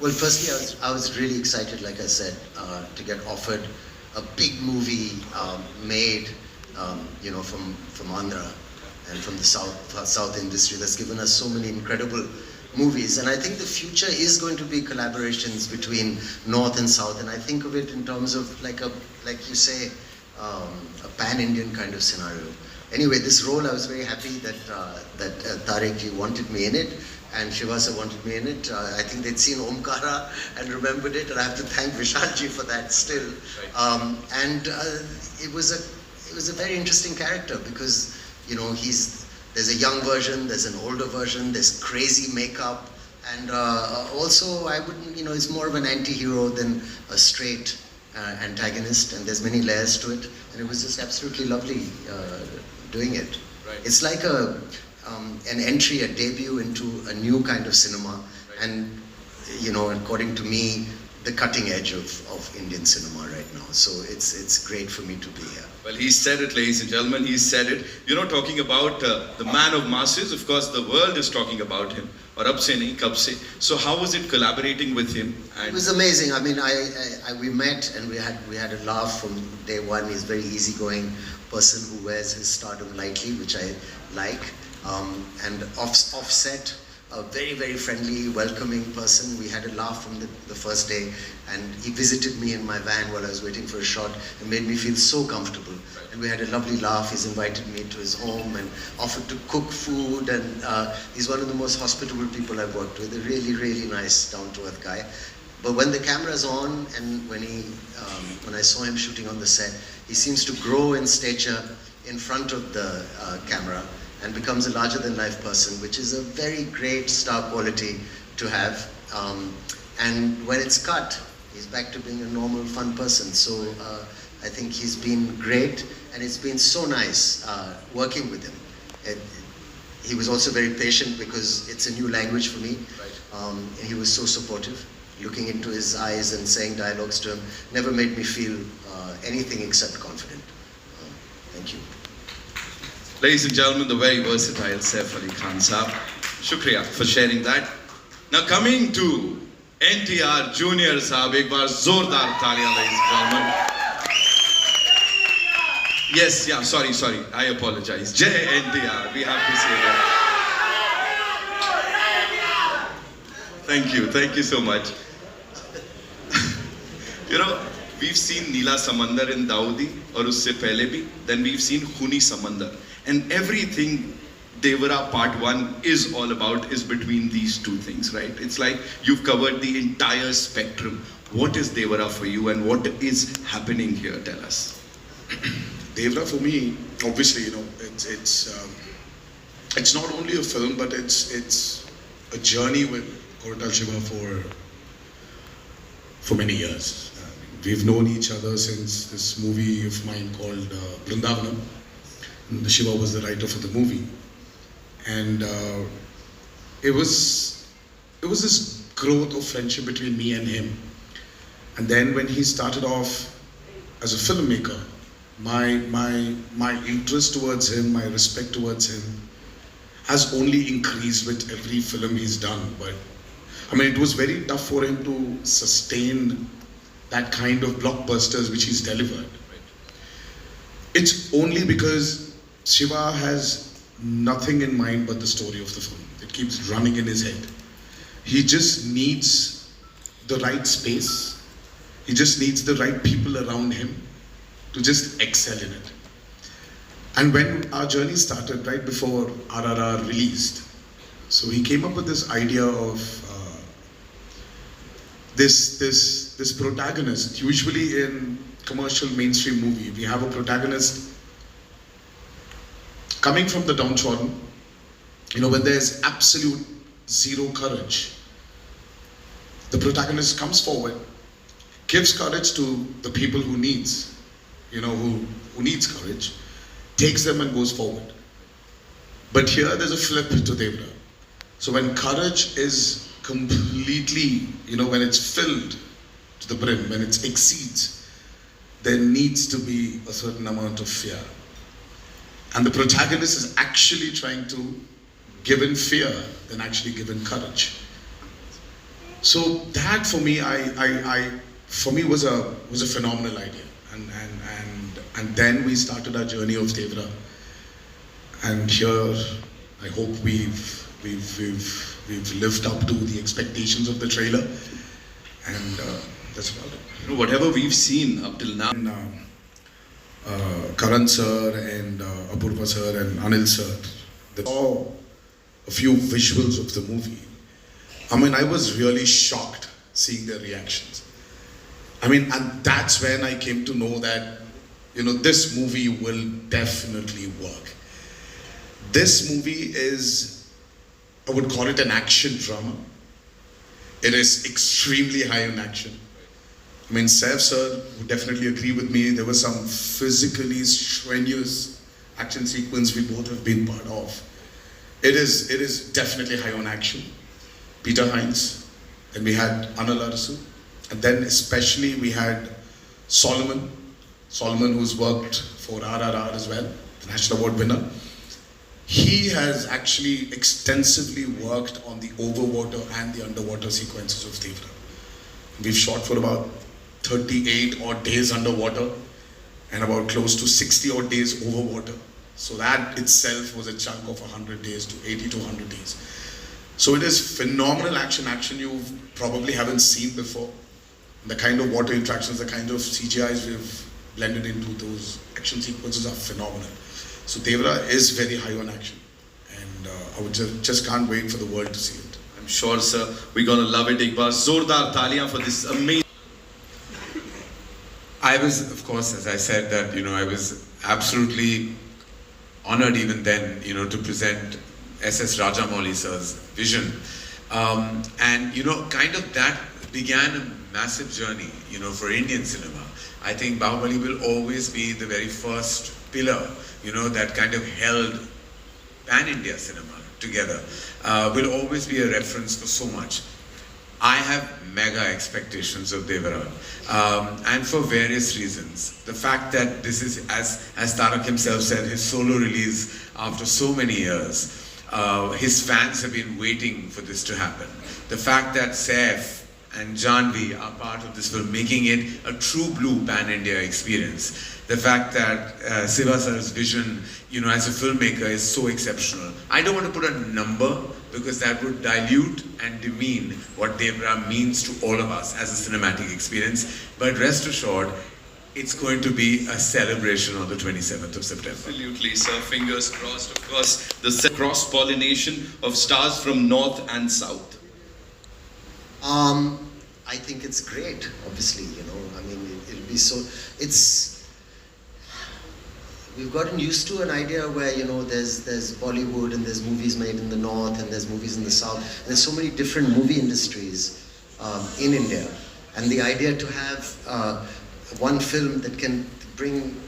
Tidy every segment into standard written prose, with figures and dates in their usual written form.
Well, firstly, I was really excited, like I said, to get offered a big movie made, from Andhra and from the South industry that's given us so many incredible movies. And I think the future is going to be collaborations between North and South. And I think of it in terms of like you say, a pan-Indian kind of scenario. Anyway, this role, I was very happy that Tariq, you wanted me in it, and Shivasa wanted me in it. I think they'd seen Omkara and remembered it, and I have to thank Vishalji for that still. And it was a very interesting character because there's a young version, there's an older version, there's crazy makeup, and also I wouldn't, it's more of an anti-hero than a straight antagonist, and there's many layers to it, and it was just absolutely lovely doing it. Right. It's like an entry, a debut into a new kind of cinema, Right. and according to me, the cutting edge of Indian cinema right now. So it's great for me to be here. Well, he said it, ladies and gentlemen, he said it. Talking about the man of masses, of course, the world is talking about him. Or ab se nahi, kab se. So how was it collaborating with him? It was amazing. I mean, we met and we had a laugh from day one. He's a very easygoing person who wears his stardom lightly, which I like. And offset, a very, very friendly, welcoming person. We had a laugh from the first day, and he visited me in my van while I was waiting for a shot and made me feel so comfortable. And we had a lovely laugh. He's invited me to his home and offered to cook food, and he's one of the most hospitable people I've worked with, a really, really nice, down-to-earth guy. But when the camera's on and when I saw him shooting on the set, he seems to grow in stature in front of the camera and becomes a larger-than-life person, which is a very great star quality to have. And when it's cut, he's back to being a normal, fun person. So I think he's been great, and it's been so nice working with him. He was also very patient because it's a new language for me. Right. And he was so supportive. Looking into his eyes and saying dialogues to him never made me feel anything except confident. Thank you. Ladies and gentlemen, the very versatile Saif Ali Khan Saab. Shukriya for sharing that. Now coming to NTR Junior Saab, ek baar zordar taaliyan, ladies and gentlemen. Yes, yeah, sorry, I apologize. Jai NTR, we have to say that. Thank you so much. We've seen Neela Samandar in Dawoodi, और उससे पहले भी. Then we've seen Khuni Samandar. And everything Devara Part 1 is all about is between these two things, right? It's like you've covered the entire spectrum. What is Devara for you, and what is happening here? Tell us. Devara for me, obviously, it's not only a film, but it's a journey with Koratal Shiva for many years. We've known each other since this movie of mine called Brindavanam. Shiva was the writer for the movie, and it was this growth of friendship between me and him. And then when he started off as a filmmaker, my interest towards him, my respect towards him, has only increased with every film he's done. But I mean, it was very tough for him to sustain that kind of blockbusters which he's delivered. It's only because Shiva has nothing in mind but the story of the film. It keeps running in his head. He just needs the right space. He just needs the right people around him to just excel in it. And when our journey started, right before RRR released, so he came up with this idea of this protagonist. Usually in commercial mainstream movie, we have a protagonist coming from the downtrodden, when there's absolute zero courage. The protagonist comes forward, gives courage to the people who needs courage, takes them and goes forward. But here there's a flip to Devara. So when courage is completely, when it's filled to the brim, when it exceeds, there needs to be a certain amount of fear. And the protagonist is actually trying to give in fear than actually give in courage. So that for me, for me was a phenomenal idea, and then we started our journey of Devra, and here I hope we've lived up to the expectations of the trailer, and that's about it. You know, whatever we've seen up till now. And, Karan sir and Apurva sir and Anil sir, they saw a few visuals of the movie. I mean, I was really shocked seeing their reactions. I mean, and that's when I came to know that, you know, this movie will definitely work. This movie is, I would call it an action drama. It is extremely high in action. I mean, Saif sir would definitely agree with me. There was some physically strenuous action sequence we both have been part of. It is definitely high on action. Peter Hines, then we had Anil Arasu, and then especially we had Solomon, who's worked for RRR as well, the National Award winner. He has actually extensively worked on the overwater and the underwater sequences of Devra. We've shot for about 38 odd days underwater and about close to 60 odd days over water. So that itself was a chunk of 100 days to 80 to 100 days. So it is phenomenal action you probably haven't seen before. The kind of water interactions, the kind of CGIs we've blended into those action sequences are phenomenal. So Devra is very high on action, and I would just can't wait for the world to see it. I'm sure, sir, we're gonna love it. Ek baar zordar taaliyan for this amazing. I was, of course, as I said, that, you know, I was absolutely honored even then, you know, to present S.S. Rajamouli sir's vision. And, you know, kind of that began a massive journey, you know, for Indian cinema. I think Bahubali will always be the very first pillar, you know, that kind of held pan-India cinema together. Will always be a reference for so much. I have mega expectations of Devara, and for various reasons. The fact that this is, as Tarak himself said, his solo release after so many years. His fans have been waiting for this to happen. The fact that Saif and Janvi are part of this film, making it a true blue pan-India experience. The fact that Siva sir's vision, you know, as a filmmaker is so exceptional. I don't want to put a number because that would dilute and demean what Devra means to all of us as a cinematic experience. But rest assured, it's going to be a celebration on the 27th of September. Absolutely, sir. Fingers crossed. Of course, the cross-pollination of stars from north and south. I think it's great, obviously, you know, I mean, it'll be so, we've gotten used to an idea where, you know, there's Bollywood and there's movies made in the north and there's movies in the south. And there's so many different movie industries in India. And the idea to have one film that can bring,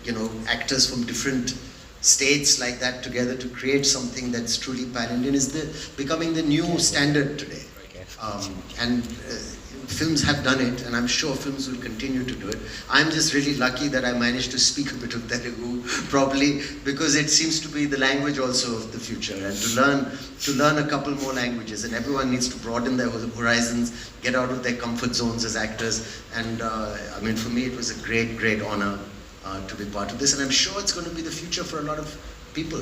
you know, actors from different states like that together to create something that's truly pan-Indian is becoming the new standard today. Films have done it, and I'm sure films will continue to do it. I'm just really lucky that I managed to speak a bit of Telugu properly, because it seems to be the language also of the future, and to learn a couple more languages, and everyone needs to broaden their horizons, get out of their comfort zones as actors, and I mean, for me it was a great honor to be part of this, and I'm sure it's going to be the future for a lot of people,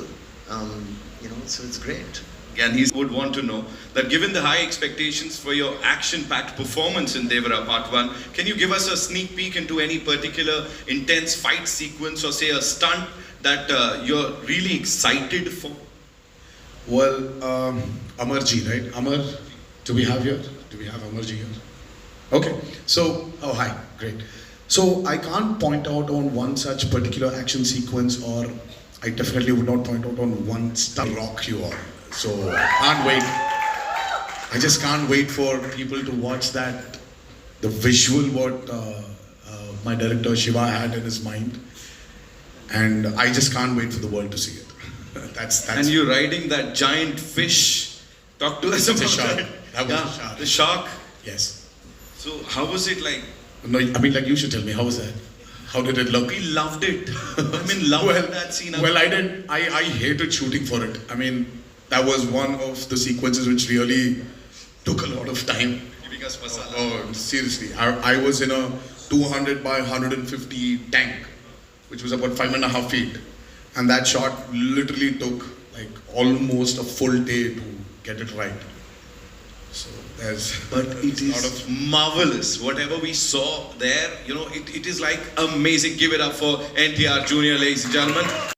you know, so it's great. And he would want to know that given the high expectations for your action-packed performance in Devara Part 1, can you give us a sneak peek into any particular intense fight sequence or say a stunt that you're really excited for? Well, Amarji, right? Amar, do we have here? Do we have Amarji here? Okay, so, oh hi, great. So I can't point out on one such particular action sequence, or I definitely would not point out on one stunt rock you all. So I can't wait. I just can't wait for people to watch that. The visual what my director Shiva had in his mind, and I just can't wait for the world to see it. That's. And you're riding that giant fish. Talk to us about the shark. that. That was the shark. The shark. Yes. So how was it like? No, I mean, like, you should tell me, how was that? How did it look? We loved it. I mean, loved that scene. Well, I didn't. I hated shooting for it. I mean, that was one of the sequences which really took a lot of time. Because masala. Oh, seriously. I was in a 200 by 150 tank, which was about 5.5 feet. And that shot literally took like almost a full day to get it right. So there's But it a lot is of marvelous. Whatever we saw there, you know, it is like amazing. Give it up for NTR Jr., ladies and gentlemen.